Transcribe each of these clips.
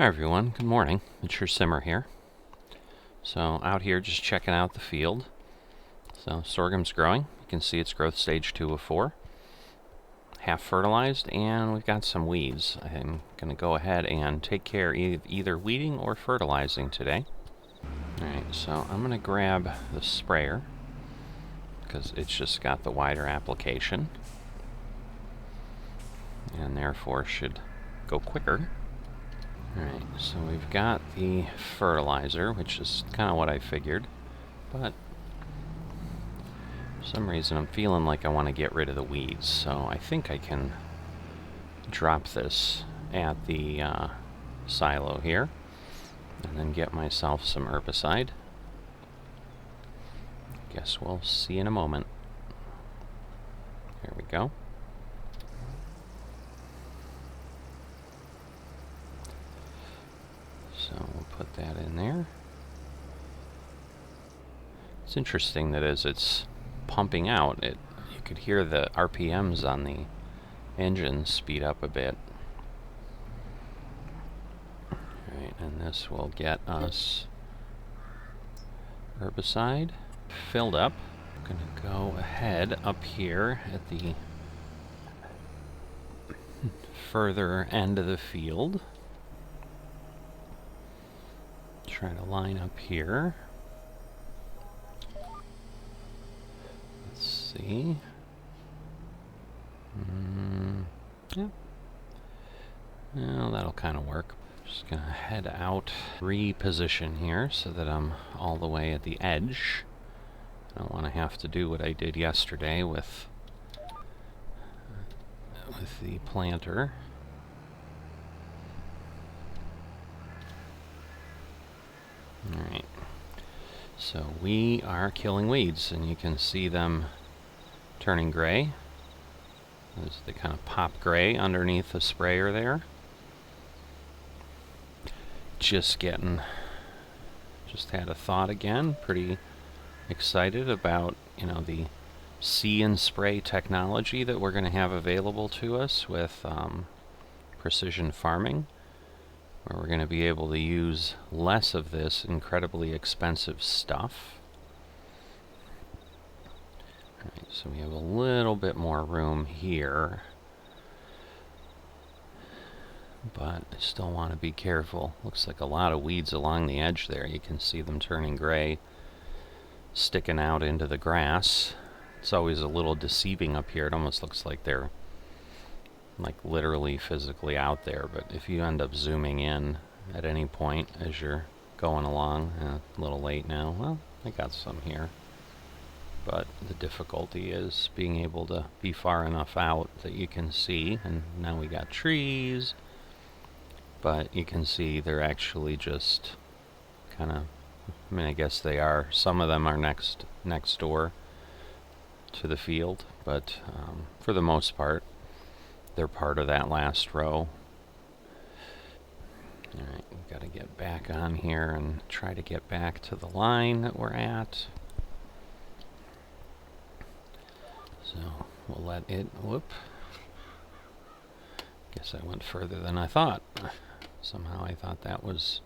Hi everyone, good morning. It's your Simmer here. So out here just checking out the field. So sorghum's growing. You can see it's growth stage 2 of 4. Half fertilized, and we've got some weeds. I'm going to go ahead and take care of either weeding or fertilizing today. Alright, so I'm going to grab the sprayer because it's just got the wider application and therefore should go quicker. Alright, so we've got the fertilizer, which is kind of what I figured, but for some reason I'm feeling like I want to get rid of the weeds, so I think I can drop this at the silo here, and then get myself some herbicide. Guess we'll see in a moment. Here we go. So we'll put that in there. It's interesting that as it's pumping out, you could hear the RPMs on the engine speed up a bit. Alright, and this will get us herbicide filled up. I'm going to go ahead up here at the further end of the field. Try to line up here. Let's see. Yeah. Well, that'll kind of work. Just gonna head out, reposition here so that I'm all the way at the edge. I don't want to have to do what I did yesterday with the planter. Alright, so we are killing weeds, and you can see them turning gray as they kind of pop gray underneath the sprayer there. Just had a thought again, pretty excited about, the see and spray technology that we're going to have available to us with precision farming, where we're going to be able to use less of this incredibly expensive stuff. Alright, so we have a little bit more room here, but I still want to be careful. Looks like a lot of weeds along the edge there. You can see them turning gray, sticking out into the grass. It's always a little deceiving up here. It almost looks like they're literally physically out there, but if you end up zooming in at any point as you're going along, a little late now, well, I got some here, but the difficulty is being able to be far enough out that you can see. And now we got trees, but you can see they're actually just kind of, I guess they are, some of them are next door to the field, but for the most part they're part of that last row. Alright, we've got to get back on here and try to get back to the line that we're at. So we'll let it, whoop. Guess I went further than I thought. Somehow I thought that was,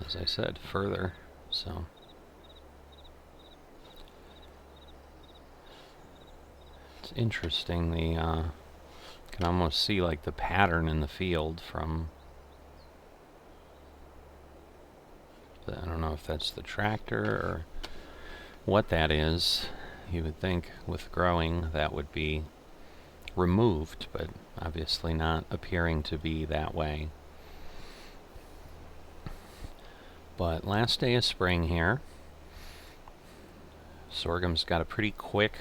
as I said, further. So it's interesting, can almost see the pattern in the field from I don't know if that's the tractor or what that is. You would think with growing that would be removed, but obviously not appearing to be that way. But last day of spring here. Sorghum's got a pretty quick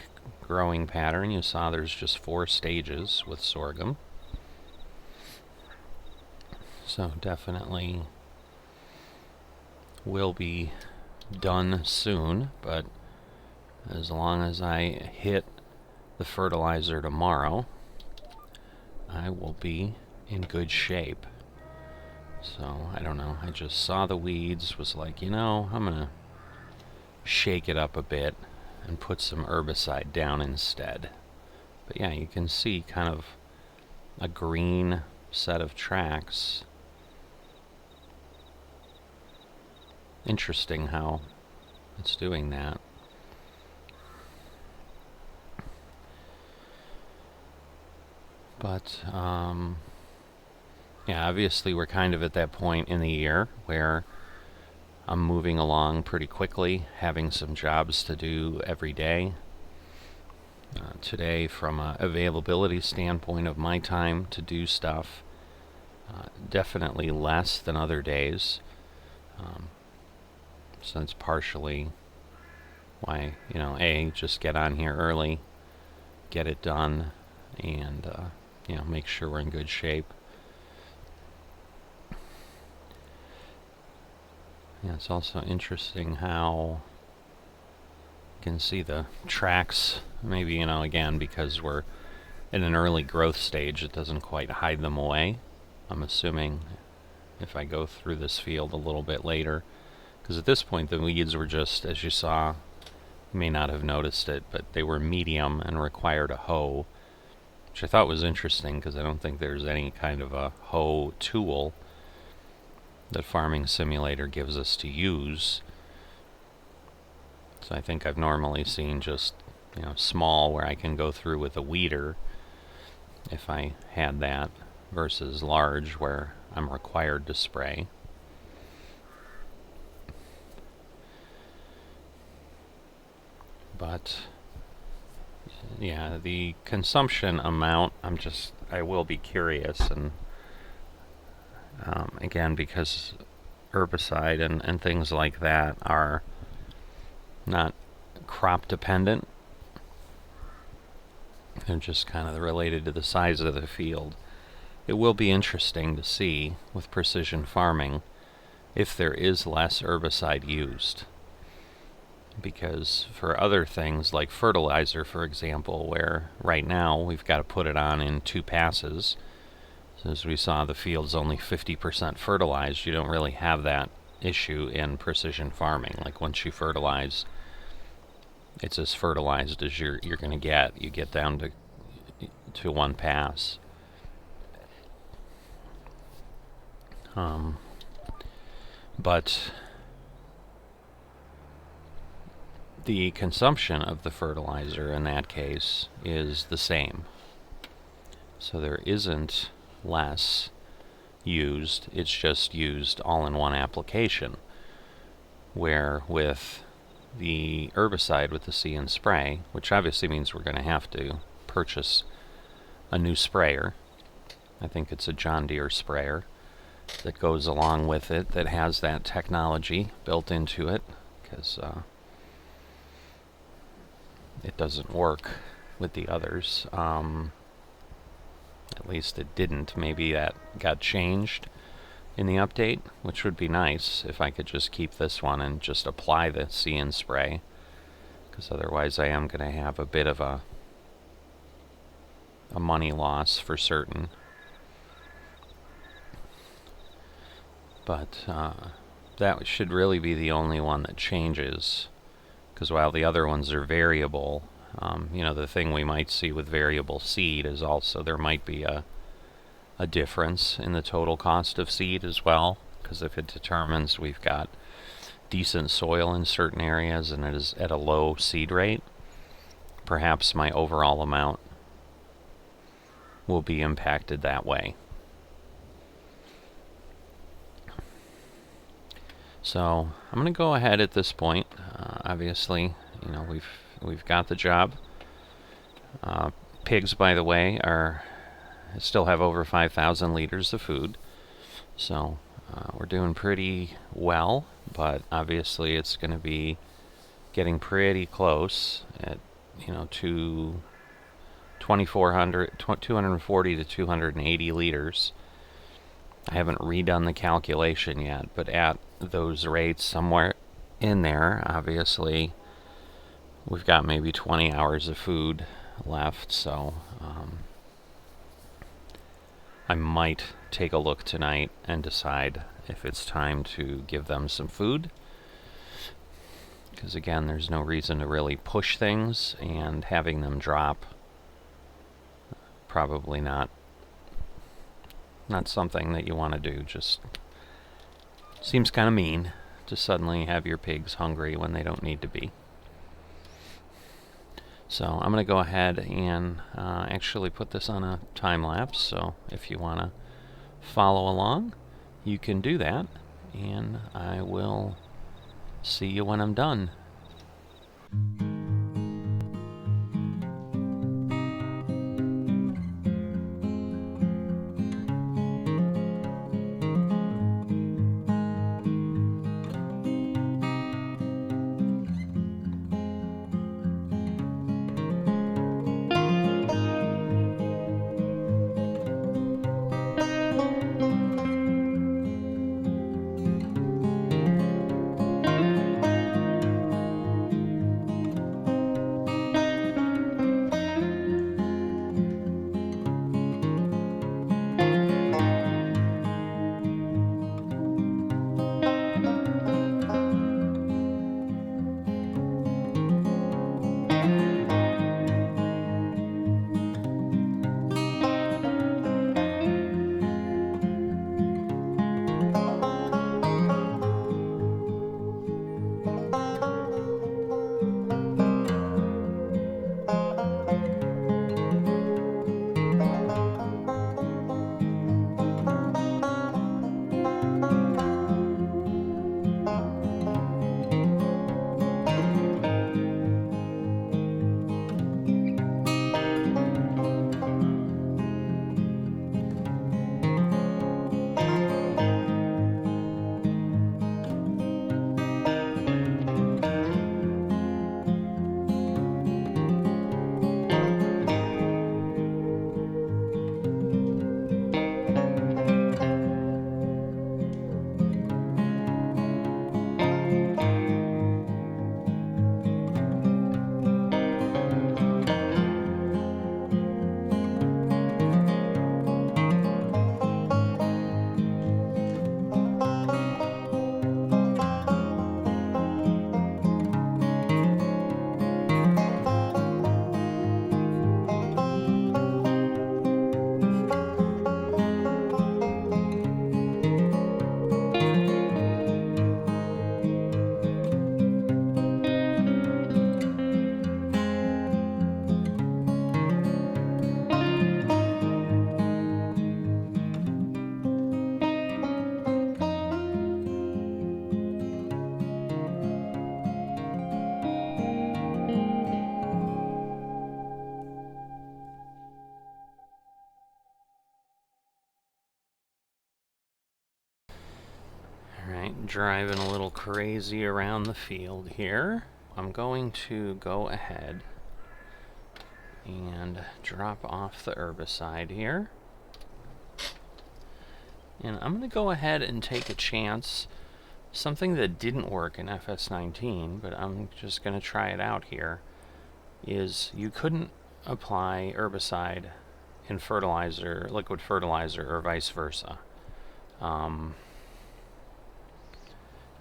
growing pattern. You saw there's just 4 stages with sorghum. So definitely will be done soon, but as long as I hit the fertilizer tomorrow, I will be in good shape. So I don't know, I just saw the weeds, was like, I'm gonna shake it up a bit and put some herbicide down instead. But yeah, you can see kind of a green set of tracks interesting how it's doing that. But, yeah, obviously we're kind of at that point in the year where I'm moving along pretty quickly, having some jobs to do every day. Today, from an availability standpoint of my time to do stuff, definitely less than other days. So that's partially why, just get on here early, get it done, and, make sure we're in good shape. Yeah, it's also interesting how you can see the tracks, maybe, again, because we're in an early growth stage, it doesn't quite hide them away. I'm assuming if I go through this field a little bit later, because at this point the weeds were just, as you saw, you may not have noticed it, but they were medium and required a hoe, which I thought was interesting because I don't think there's any kind of a hoe tool that Farming Simulator gives us to use. So I think I've normally seen just, small where I can go through with a weeder if I had that, versus large where I'm required to spray. But yeah, the consumption amount, I will be curious, and again, because herbicide and things like that are not crop dependent, they're just kind of related to the size of the field. It will be interesting to see with precision farming if there is less herbicide used. Because for other things like fertilizer, for example, where right now we've got to put it on in 2 passes, so as we saw, the field's only 50% fertilized. You don't really have that issue in precision farming. Like once you fertilize, it's as fertilized as you're going to get. You get down to 1 pass. But the consumption of the fertilizer in that case is the same. So there isn't less used, it's just used all in one application. Where with the herbicide, with the See and Spray, which obviously means we're going to have to purchase a new sprayer. I think it's a John Deere sprayer that goes along with it that has that technology built into it, because it doesn't work with the others. At least it didn't. Maybe that got changed in the update, which would be nice if I could just keep this one and just apply the See and Spray, because otherwise I am going to have a bit of a money loss for certain. But that should really be the only one that changes, because while the other ones are variable, the thing we might see with variable seed is also there might be a difference in the total cost of seed as well, because if it determines we've got decent soil in certain areas and it is at a low seed rate, perhaps my overall amount will be impacted that way. So I'm going to go ahead at this point. Obviously, we've got the job. Pigs, by the way, still have over 5,000 liters of food, so we're doing pretty well. But obviously, it's going to be getting pretty close at to 240 to 280 liters. I haven't redone the calculation yet, but at those rates, somewhere in there, obviously, we've got maybe 20 hours of food left, so I might take a look tonight and decide if it's time to give them some food. Because again, there's no reason to really push things, and having them drop, probably not something that you want to do. Just seems kind of mean to suddenly have your pigs hungry when they don't need to be. So I'm going to go ahead and actually put this on a time lapse, so if you want to follow along, you can do that, and I will see you when I'm done. Alright, driving a little crazy around the field here. I'm going to go ahead and drop off the herbicide here. And I'm going to go ahead and take a chance. Something that didn't work in FS19, but I'm just going to try it out here, is you couldn't apply herbicide in fertilizer, liquid fertilizer, or vice versa.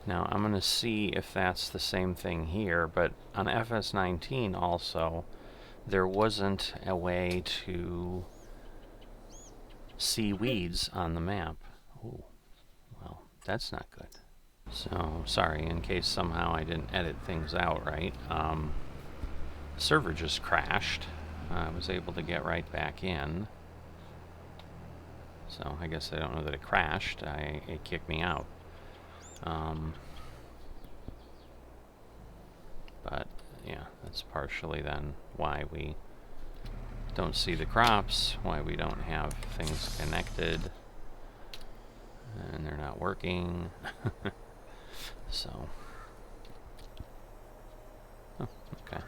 Now I'm going to see if that's the same thing here, but on FS19 also, there wasn't a way to see weeds on the map. Oh, well, that's not good. So, sorry, in case somehow I didn't edit things out right. The server just crashed. I was able to get right back in. So, I guess I don't know that it crashed. It kicked me out. But, yeah, that's partially then why we don't see the crops, why we don't have things connected, and they're not working. So, oh, okay.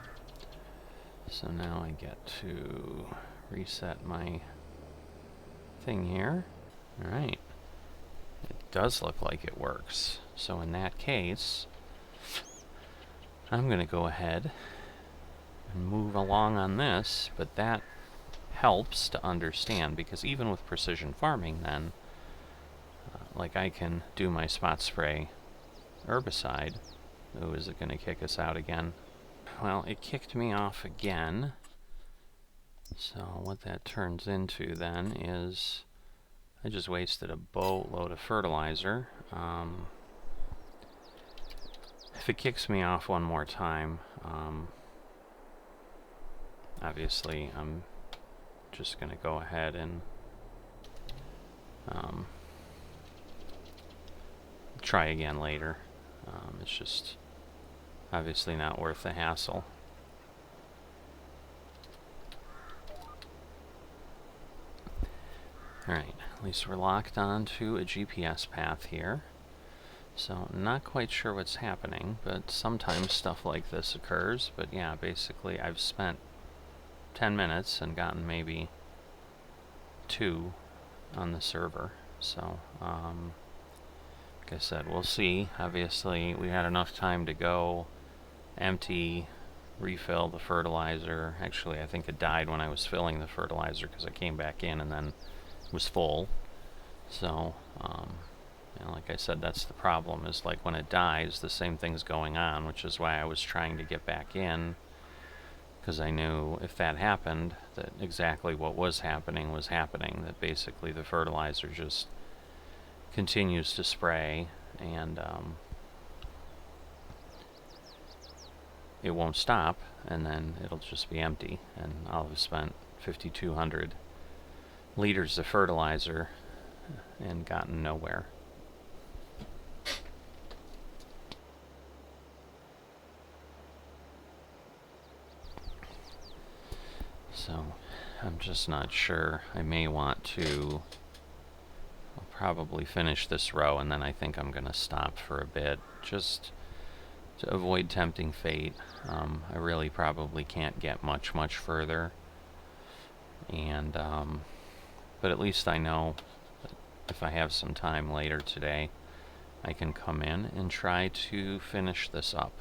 So now I get to reset my thing here. Alright. It does look like it works. So in that case, I'm going to go ahead and move along on this, but that helps to understand, because even with precision farming then, like I can do my spot spray herbicide. Oh, is it going to kick us out again? Well, it kicked me off again. So what that turns into then is I just wasted a boatload of fertilizer. if it kicks me off one more time, obviously I'm just going to go ahead and try again later. It's just obviously not worth the hassle. Alright, at least we're locked onto a GPS path here. So I'm not quite sure what's happening, but sometimes stuff like this occurs. But yeah, basically I've spent 10 minutes and gotten maybe 2 on the server. So, like I said, we'll see. Obviously, we had enough time to go empty, refill the fertilizer. Actually, I think it died when I was filling the fertilizer because I came back in and then it was full. So, you know, like I said, that's the problem, is like when it dies, the same thing's going on, which is why I was trying to get back in, because I knew if that happened, that exactly what was happening, that basically the fertilizer just continues to spray, and it won't stop, and then it'll just be empty, and I'll have spent 5,200 liters of fertilizer and gotten nowhere. So I'm just not sure. I may want to, I'll probably finish this row, and then I think I'm going to stop for a bit, just to avoid tempting fate. I really probably can't get much further, and but at least I know that if I have some time later today, I can come in and try to finish this up.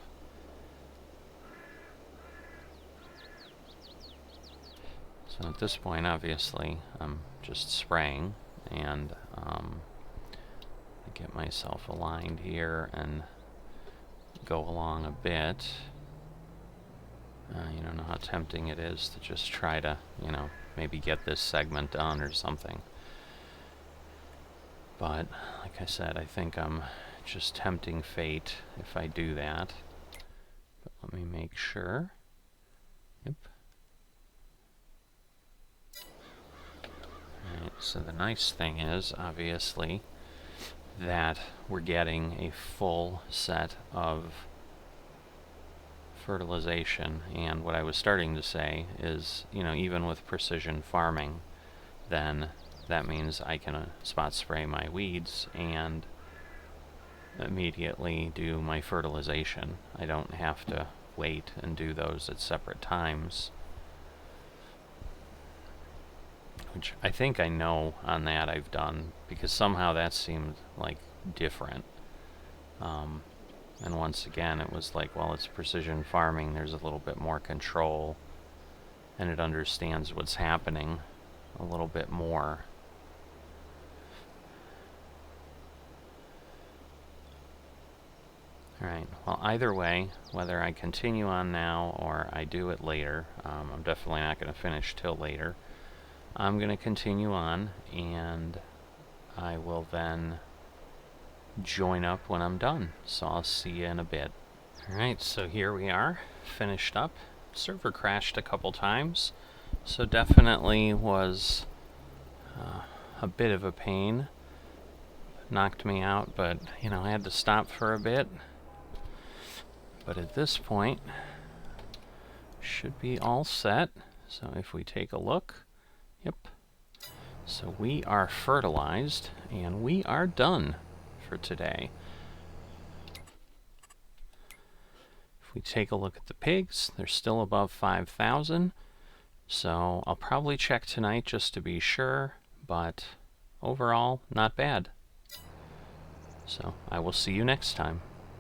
So at this point, obviously, I'm just spraying, and I get myself aligned here and go along a bit. You don't know how tempting it is to just try to, you know, maybe get this segment done or something. But, like I said, I think I'm just tempting fate if I do that. But let me make sure. Yep. Alright, so the nice thing is, obviously, that we're getting a full set of fertilization, and what I was starting to say is, you know, even with precision farming, then that means I can spot spray my weeds and immediately do my fertilization. I don't have to wait and do those at separate times, which I think I know on that I've done, because somehow that seemed like different. And once again, it was like, well, it's precision farming, there's a little bit more control, and it understands what's happening a little bit more. Alright, well, either way, whether I continue on now or I do it later, I'm definitely not going to finish till later. I'm going to continue on, and I will then join up when I'm done. So I'll see you in a bit. Alright, so here we are, finished up. Server crashed a couple times, so definitely was a bit of a pain. Knocked me out, but, you know, I had to stop for a bit. But at this point, should be all set. So if we take a look, yep. So we are fertilized, and we are done for today. If we take a look at the pigs, they're still above 5,000. So I'll probably check tonight just to be sure, but overall, not bad. So I will see you next time.